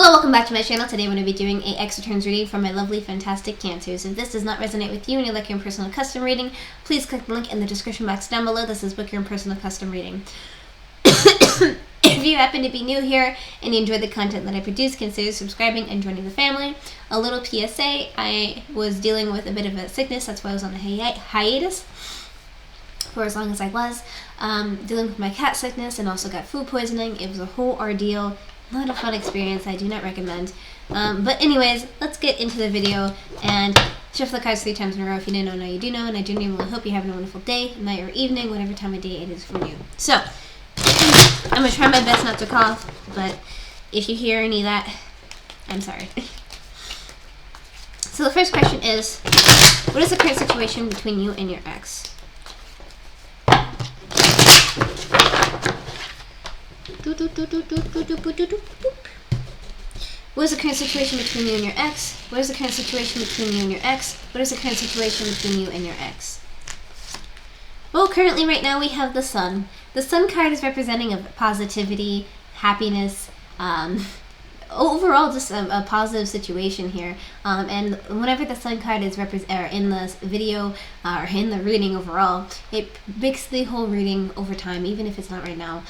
Hello, welcome back to my channel. Today I'm going to be doing a X returns reading for my lovely, fantastic Cancers. If this does not resonate with you and you'd like your own personal custom reading, please click the link in the description box down below. This is book your own personal custom reading. If you happen to be new here and you enjoy the content that I produce, consider subscribing and joining the family. A little PSA, I was dealing with a bit of a sickness, that's why I was on a hiatus for as long as I was, dealing with my cat sickness and also got food poisoning. It was a whole ordeal. Not a fun experience, I do not recommend. But anyways, let's get into the video and shuffle the cards 3 times in a row. If you didn't know, now you do know, and I genuinely hope you're having a wonderful day, night, or evening, whatever time of day it is for you. So, I'm going to try my best not to cough, but if you hear any of that, I'm sorry. So the first question is, what is the current situation between you and your ex? What is the current situation between you and your ex? What is the current situation between you and your ex? What is the current situation between you and your ex? Well, currently right now we have the Sun. The Sun card is representing of positivity, happiness, overall just a positive situation here. And whenever the Sun card is in the video or in the reading overall, it makes the whole reading over time, even if it's not right now,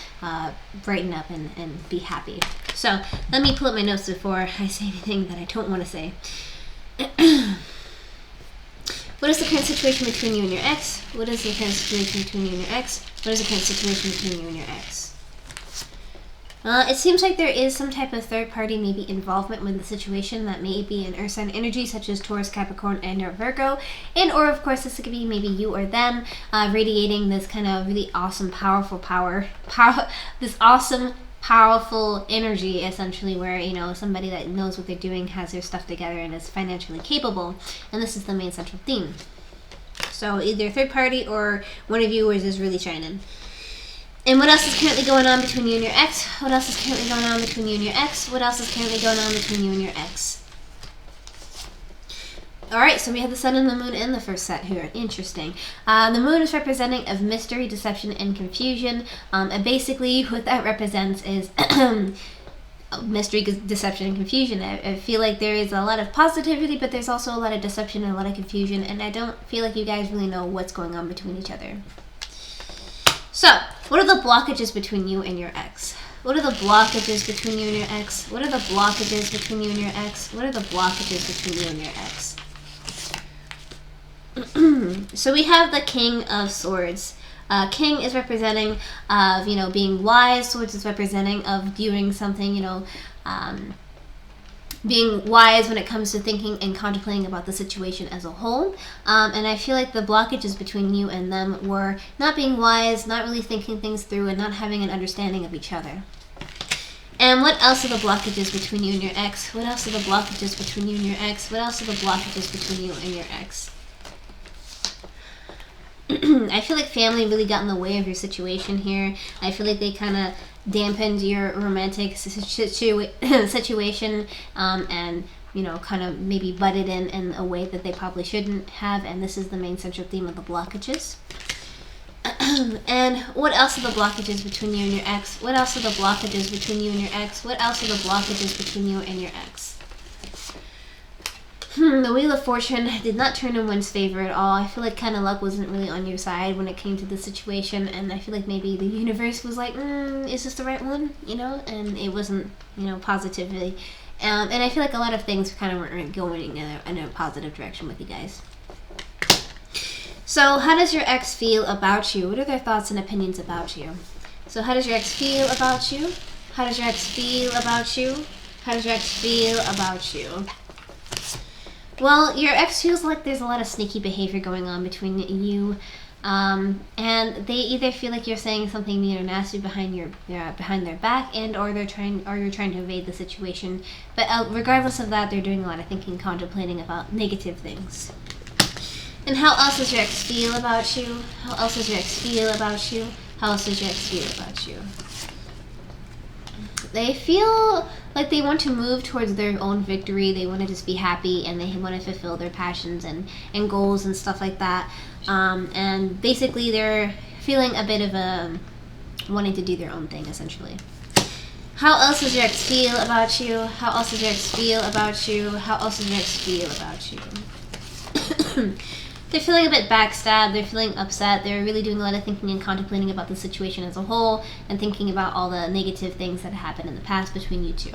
brighten up and be happy. So let me pull up my notes before I say anything that I don't want to say. What is the current situation between you and your ex? What is the current situation between you and your ex? What is the current situation between you and your ex? It seems like there is some type of third party maybe involvement with the situation that may be an earth sign energy such as Taurus, Capricorn, and or Virgo. And or of course this could be maybe you or them radiating this kind of really awesome, powerful this awesome, powerful energy, essentially, where, you know, somebody that knows what they're doing, has their stuff together, and is financially capable. And this is the main central theme. So either third party or one of you is really shining. And what else is currently going on between you and your ex? What else is currently going on between you and your ex? What else is currently going on between you and your ex? Alright, so we have the Sun and the Moon in the first set here. Interesting. The Moon is representing of mystery, deception, and confusion. And basically what that represents is mystery, deception, and confusion. I feel like there is a lot of positivity, but there's also a lot of deception and a lot of confusion. And I don't feel like you guys really know what's going on between each other. So, what are the blockages between you and your ex? What are the blockages between you and your ex? What are the blockages between you and your ex? What are the blockages between you and your ex? So we have the King of Swords. King is representing of, you know, being wise. Swords is representing of doing something, you know, being wise when it comes to thinking and contemplating about the situation as a whole. And I feel like the blockages between you and them were not being wise, not really thinking things through, and not having an understanding of each other. And what else are the blockages between you and your ex? What else are the blockages between you and your ex? What else are the blockages between you and your ex? I feel like family really got in the way of your situation here. I feel like they kind of dampened your romantic situation and, you know, kind of maybe butted in a way that they probably shouldn't have. And this is the main central theme of the blockages. And what else are the blockages between you and your ex? What else are the blockages between you and your ex? What else are the blockages between you and your ex? The Wheel of Fortune did not turn in one's favor at all. I feel like kind of luck wasn't really on your side when it came to the situation, and I feel like maybe the universe was like, is this the right one? You know, and it wasn't, you know, positively. And I feel like a lot of things kind of weren't going in a positive direction with you guys. So how does your ex feel about you? What are their thoughts and opinions about you? So how does your ex feel about you? How does your ex feel about you? How does your ex feel about you? Well, your ex feels like there's a lot of sneaky behavior going on between you, and they either feel like you're saying something mean or nasty behind their back, and or you're trying to evade the situation. But regardless of that, they're doing a lot of thinking, contemplating about negative things. And how else does your ex feel about you? How else does your ex feel about you? How else does your ex feel about you? They feel like they want to move towards their own victory. They want to just be happy, and they want to fulfill their passions and goals and stuff like that. And basically they're feeling a bit of a wanting to do their own thing, essentially. How else does your ex feel about you? How else does your ex feel about you? How else does your ex feel about you? They're feeling a bit backstabbed. They're feeling upset. They're really doing a lot of thinking and contemplating about the situation as a whole and thinking about all the negative things that happened in the past between you two.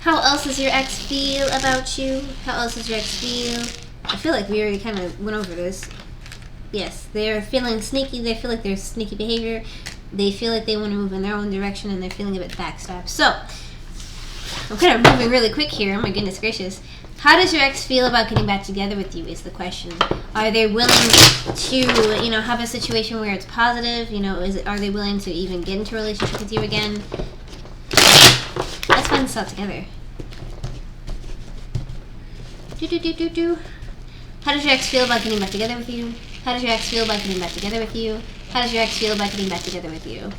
How else does your ex feel about you? How else does your ex feel? I feel like we already kind of went over this. Yes, they're feeling sneaky. They feel like there's sneaky behavior. They feel like they want to move in their own direction, and they're feeling a bit backstabbed. So, I'm kind of moving really quick here. Oh my goodness gracious. How does your ex feel about getting back together with you is the question. Are they willing to, have a situation where it's positive? Are they willing to even get into a relationship with you again? Let's find this out together. How does your ex feel about getting back together with you? How does your ex feel about getting back together with you? How does your ex feel about getting back together with you?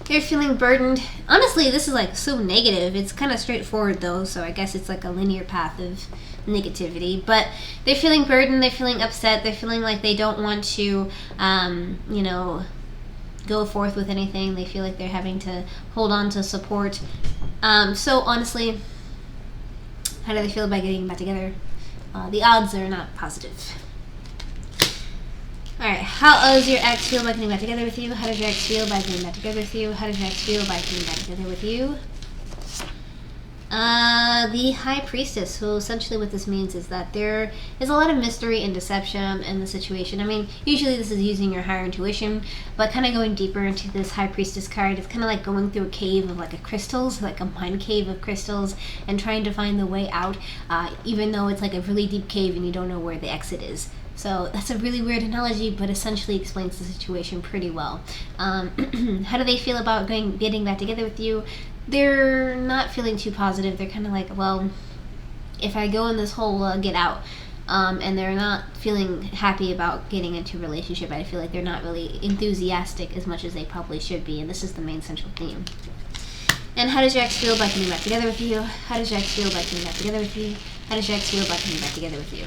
They're feeling burdened. Honestly, this is like so negative. It's kind of straightforward though, so I guess it's like a linear path of negativity. But they're feeling burdened. They're feeling upset. They're feeling like they don't want to, go forth with anything. They feel like they're having to hold on to support. So honestly, how do they feel about getting back together? The odds are not positive. Alright, how does your ex feel about getting back together with you? How does your ex feel about getting back together with you? How does your ex feel about getting back together with you? The High Priestess. So essentially what this means is that there is a lot of mystery and deception in the situation. I mean, usually this is using your higher intuition, but kind of going deeper into this High Priestess card, it's kind of like going through a cave of like a crystals, like a mind cave of crystals, and trying to find the way out, even though it's like a really deep cave and you don't know where the exit is. So that's a really weird analogy, but essentially explains the situation pretty well. How do they feel about getting back together with you? They're not feeling too positive. They're kind of like, well, if I go in this hole, I'll get out. And they're not feeling happy about getting into a relationship. I feel like they're not really enthusiastic as much as they probably should be, and this is the main central theme. And how does your ex feel about getting back together with you? How does your ex feel about getting back together with you? How does your ex feel about getting back together with you?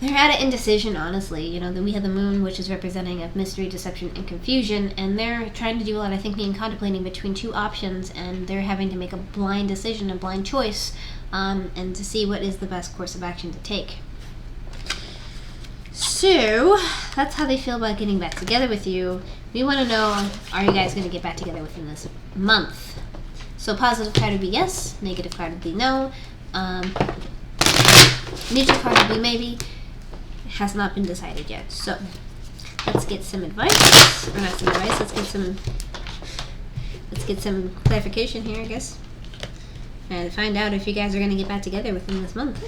They're at an indecision, honestly. Then we have the moon, which is representing of mystery, deception, and confusion, and they're trying to do a lot of thinking and contemplating between two options, and they're having to make a blind decision, a blind choice, and to see what is the best course of action to take. So, that's how they feel about getting back together with you. We want to know, are you guys going to get back together within this month? So, positive card would be yes, negative card would be no, neutral card would be maybe. Has not been decided yet. So let's get some advice, or not some advice. Let's get some clarification here, I guess, and find out if you guys are going to get back together within this month.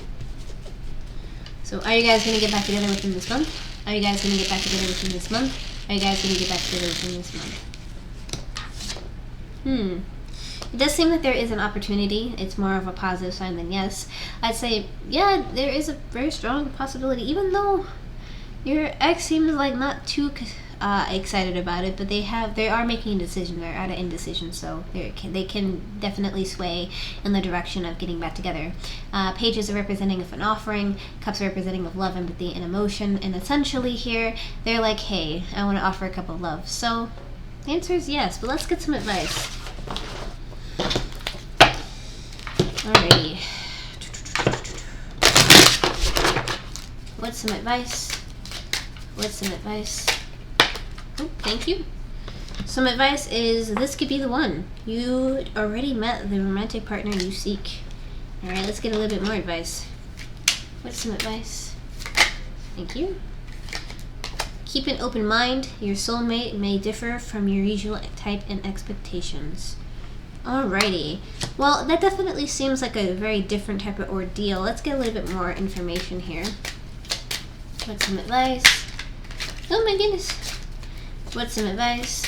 So are you guys going to get back together within this month? Are you guys going to get back together within this month? Are you guys going to get back together within this month? It does seem like there is an opportunity. It's more of a positive sign than yes. I'd say, yeah, there is a very strong possibility, even though your ex seems like not too excited about it, but they are making a decision. They're at an indecision, so they can definitely sway in the direction of getting back together. Pages are representing of an offering, cups are representing of love, empathy, and emotion, and essentially here, they're like, hey, I want to offer a cup of love. So the answer is yes, but let's get some advice. Alrighty. What's some advice? Oh, thank you. Some advice is this could be the one. You already met the romantic partner you seek. Alright, let's get a little bit more advice. What's some advice? Thank you. Keep an open mind. Your soulmate may differ from your usual type and expectations. Alrighty. Well, that definitely seems like a very different type of ordeal. Let's get a little bit more information here. What's some advice? Oh my goodness. What's some advice?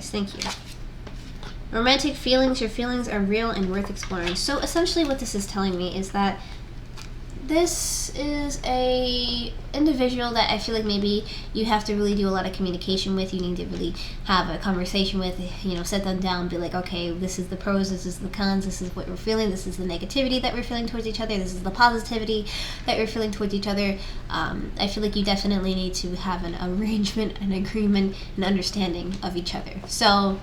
Thank you. Romantic feelings. Your feelings are real and worth exploring. So essentially what this is telling me is that this is a individual that I feel like maybe you have to really do a lot of communication with. You need to really have a conversation with, set them down, be like, okay, this is the pros, this is the cons, this is what we're feeling, this is the negativity that we're feeling towards each other, this is the positivity that we're feeling towards each other. I feel like you definitely need to have an arrangement, an agreement, an understanding of each other. So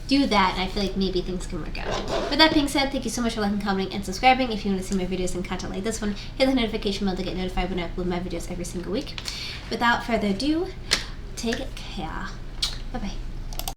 do that, and I feel like maybe things can work out. With that being said, thank you so much for liking, commenting, and subscribing. If you want to see my videos and content like this one, hit the notification bell to get notified when I upload my videos every single week. Without further ado, take care. Bye-bye.